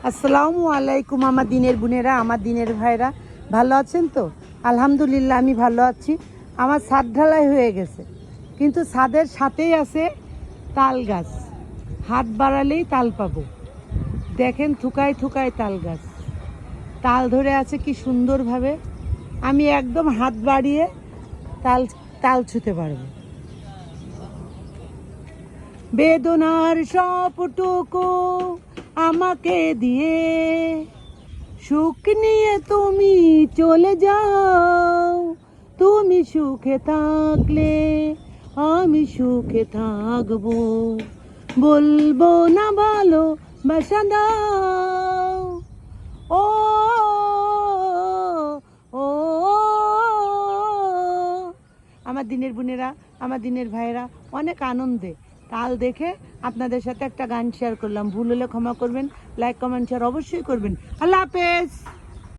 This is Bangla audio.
আসসালামু আলাইকুম আমার দিনের বোনেরা, আমার দিনের ভাইরা, ভালো আছেন তো? আলহামদুলিল্লাহ আমি ভালো আছি। আমার ছাদ ঢালাই হয়ে গেছে, কিন্তু ছাদের সাথেই আছে তাল গাছ। হাত বাড়ালেই তাল পাবো। দেখেন থুকায় থুকায় তাল গাছ, তাল ধরে আছে কি সুন্দরভাবে। আমি একদম হাত বাড়িয়ে তাল তাল ছুঁতে পারবো। বেদনার সবটুকু আমাকে দিয়ে সুখ নিয়ে তুমি চলে যাও। তুমি সুখে থাকলে আমি সুখে থাকবো। বলবো না ভালো বাসা দাও। ও ও আমার দিনের বোনেরা, আমার দিনের ভাইয়েরা, অনেক আনন্দে তাল দেখে আপনাদের সাথে একটা গান শেয়ার করলাম। ভুল হলে ক্ষমা করবেন। লাইক কমেন্ট শেয়ার অবশ্যই করবেন। আল্লাহ হাফেজ।